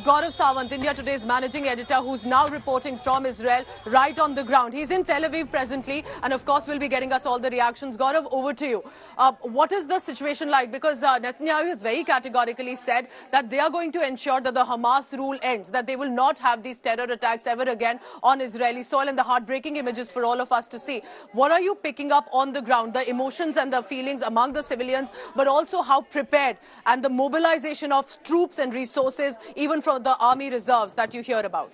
Gaurav Sawant, India Today's managing editor, who's now reporting from Israel right on the ground. He's in Tel Aviv presently, and of course will be getting us all the reactions. Gaurav, over to you. What is the situation like? Because Netanyahu has very categorically said that they are going to ensure that the Hamas rule ends, that they will not have these terror attacks ever again on Israeli soil, and the heartbreaking images for all of us to see. What are you picking up on the ground, the emotions and the feelings among the civilians, but also how prepared and the mobilization of troops and resources, even from the army reserves that you hear about?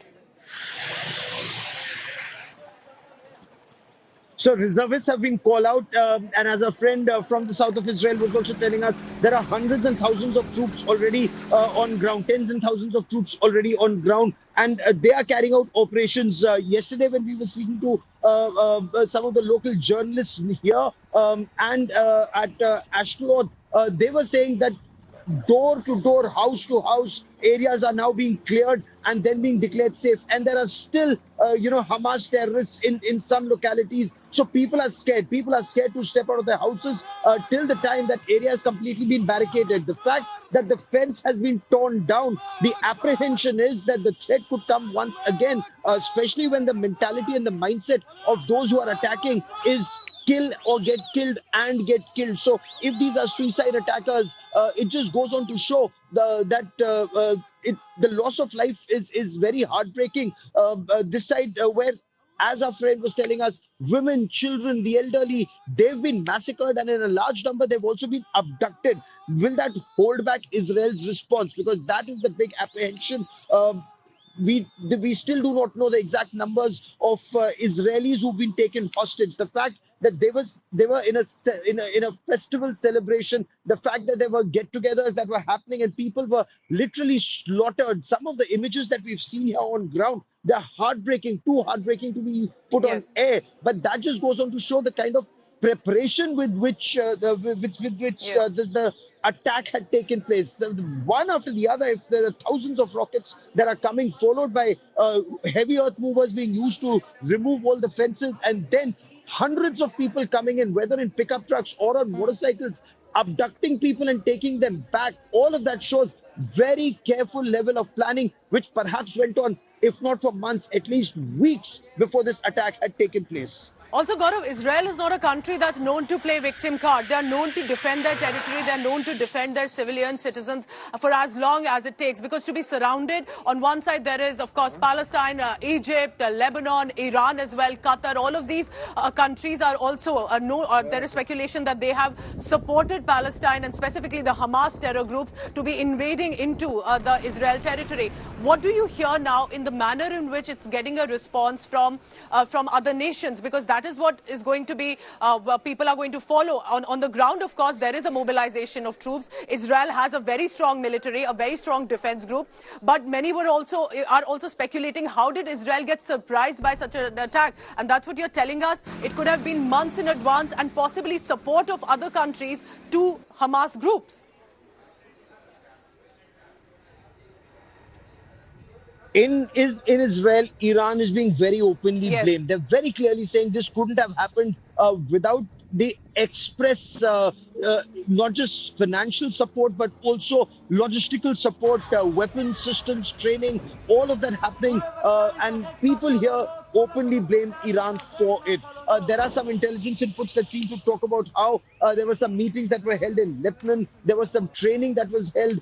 So reservists have been called out, and as a friend from the south of Israel was also telling us, there are hundreds and thousands of troops already on ground, tens and thousands of troops already on ground, and they are carrying out operations. Yesterday, when we were speaking to some of the local journalists here and at Ashdod, they were saying that door to door, house to house, areas are now being cleared and then being declared safe. And there are still, Hamas terrorists in some localities. So people are scared. People are scared to step out of their houses till the time that area has completely been barricaded. The fact that the fence has been torn down, the apprehension is that the threat could come once again, especially when the mentality and the mindset of those who are attacking is kill or get killed and get killed. So if these are suicide attackers, it just goes on to show that the loss of life is very heartbreaking. This side where, as our friend was telling us, women, children, the elderly, they've been massacred, and in a large number, they've also been abducted. Will that hold back Israel's response? Because that is the big apprehension. We still do not know the exact numbers of Israelis who've been taken hostage. The fact that they were in a festival celebration, the fact that there were get-togethers that were happening and people were literally slaughtered. Some of the images that we've seen here on ground, they're heartbreaking, too heartbreaking to be put on air. But that just goes on to show the kind of preparation with which the attack had taken place. So one after the other, if there are thousands of rockets that are coming, followed by heavy earth movers being used to remove all the fences, and then hundreds of people coming in, whether in pickup trucks or on motorcycles, abducting people and taking them back. All of that shows very careful level of planning, which perhaps went on, if not for months, at least weeks before this attack had taken place. Also, Gaurav, Israel is not a country that's known to play victim card. They are known to defend their territory. They are known to defend their civilian citizens for as long as it takes. Because to be surrounded, on one side there is, of course, Palestine, Egypt, Lebanon, Iran as well, Qatar. All of these countries are also, there is speculation that they have supported Palestine and specifically the Hamas terror groups to be invading into the Israel territory. What do you hear now in the manner in which it's getting a response from other nations? Because that is what is going to be, people are going to follow. On the ground, of course, there is a mobilization of troops. Israel has a very strong military, a very strong defense group. But many are also speculating, how did Israel get surprised by such an attack? And that's what you're telling us. It could have been months in advance and possibly support of other countries to Hamas groups. In Israel, Iran is being very openly blamed. They're very clearly saying this couldn't have happened without the express, not just financial support, but also logistical support, weapons systems, training, all of that happening. And people here openly blame Iran for it. There are some intelligence inputs that seem to talk about how there were some meetings that were held in Lebanon. There was some training that was held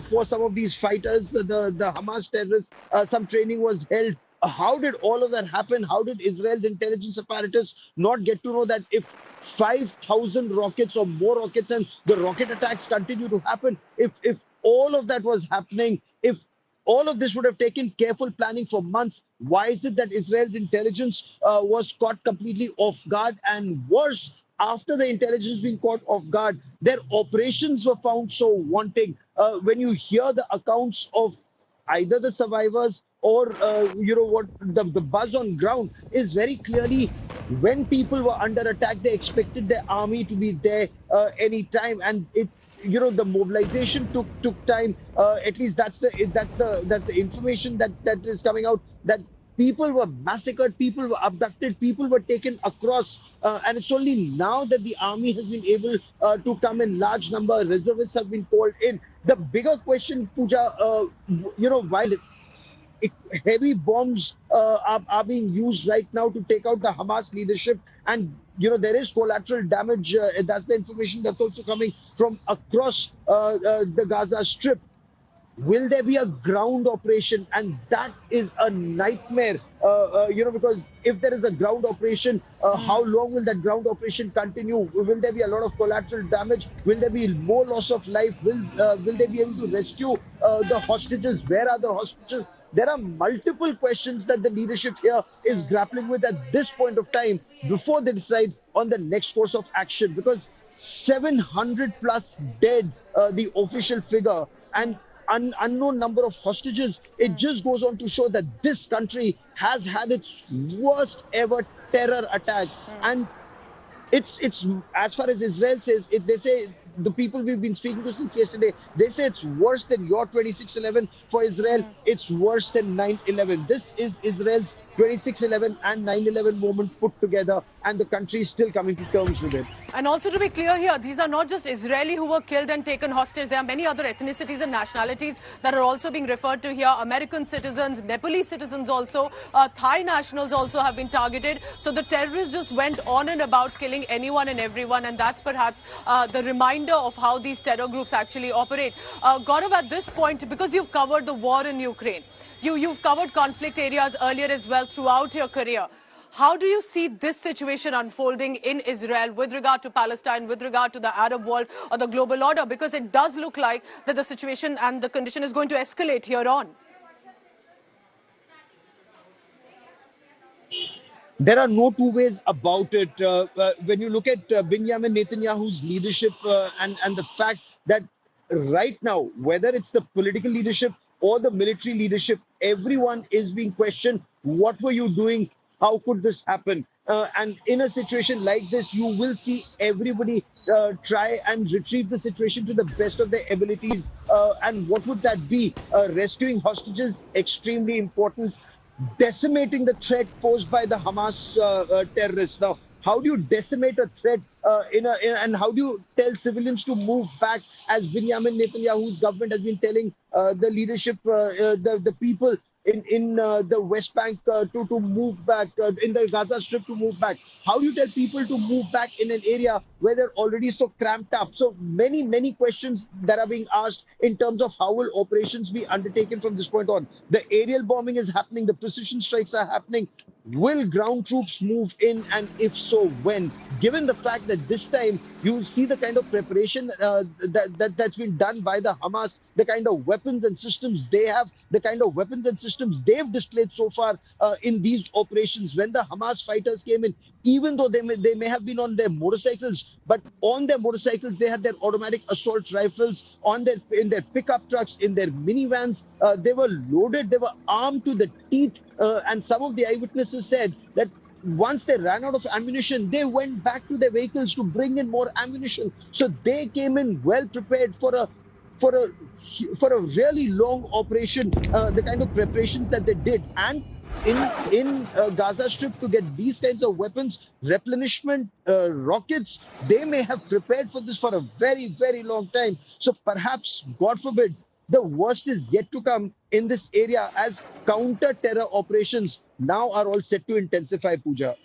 for some of these fighters, the Hamas terrorists. Some training was held. How did all of that happen? How did Israel's intelligence apparatus not get to know that if 5,000 rockets or more rockets and the rocket attacks continue to happen, if all of that was happening, if all of this would have taken careful planning for months, why is it that Israel's intelligence was caught completely off guard? And worse, after the intelligence being caught off guard, their operations were found so wanting. When you hear the accounts of either the survivors or, what the buzz on ground is very clearly, when people were under attack, they expected their army to be there anytime. And the mobilization took time. At least that's the information that is coming out, that People were massacred, people were abducted, people were taken across. And it's only now that the army has been able to come in large number. Reservists have been called in. The bigger question, Pooja, while heavy bombs are being used right now to take out the Hamas leadership, and there is collateral damage. That's the information that's also coming from across the Gaza Strip. Will there be a ground operation? And that is a nightmare, because if there is a ground operation, how long will that ground operation continue? Will there be a lot of collateral damage? Will there be more loss of life? Will they be able to rescue the hostages? Where are the hostages? There are multiple questions that the leadership here is grappling with at this point of time before they decide on the next course of action, because 700 plus dead, the official figure, and unknown number of hostages. It just goes on to show that this country has had its worst ever terror attack. And it's as far as Israel says, they say, the people we've been speaking to since yesterday, they say it's worse than your 26/11 for Israel. It's worse than 9/11. This is Israel's 26/11 and 9/11 moment put together, and the country is still coming to terms with it. And also, to be clear here, these are not just Israeli who were killed and taken hostage. There are many other ethnicities and nationalities that are also being referred to here. American citizens, Nepalese citizens also, Thai nationals also have been targeted. So the terrorists just went on and about killing anyone and everyone. And that's perhaps the reminder of how these terror groups actually operate. Gaurav, at this point, because you've covered the war in Ukraine, you've covered conflict areas earlier as well throughout your career. How do you see this situation unfolding in Israel with regard to Palestine, with regard to the Arab world or the global order? Because it does look like that the situation and the condition is going to escalate here on. There are no two ways about it. When you look at Benjamin Netanyahu's leadership, and the fact that right now, whether it's the political leadership or the military leadership, everyone is being questioned. What were you doing? How could this happen? And in a situation like this, you will see everybody try and retrieve the situation to the best of their abilities. And what would that be? Rescuing hostages, extremely important. Decimating the threat posed by the Hamas terrorists. Now, how do you decimate a threat and how do you tell civilians to move back, as Benjamin Netanyahu's government has been telling the leadership, the people in the West Bank to move back, in the Gaza Strip to move back? How do you tell people to move back in an area where they're already so cramped up? So many questions that are being asked in terms of how will operations be undertaken from this point on. The aerial bombing is happening, the precision strikes are happening. Will ground troops move in, and if so, when? Given the fact that this time you see the kind of preparation that's been done by the Hamas, the kind of weapons and systems they have, the kind of weapons and systems they've displayed so far in these operations. When the Hamas fighters came in, even though they may have been on their motorcycles, but on their motorcycles they had their automatic assault rifles, in their pickup trucks, in their minivans. They were loaded, they were armed to the teeth, and some of the eyewitnesses said that once they ran out of ammunition, they went back to their vehicles to bring in more ammunition. So they came in well prepared for a really long operation. The kind of preparations that they did, and in Gaza Strip, to get these kinds of weapons, replenishment, rockets, they may have prepared for this for a very long time. So perhaps, God forbid, the worst is yet to come in this area, as counter-terror operations now are all set to intensify, Pooja.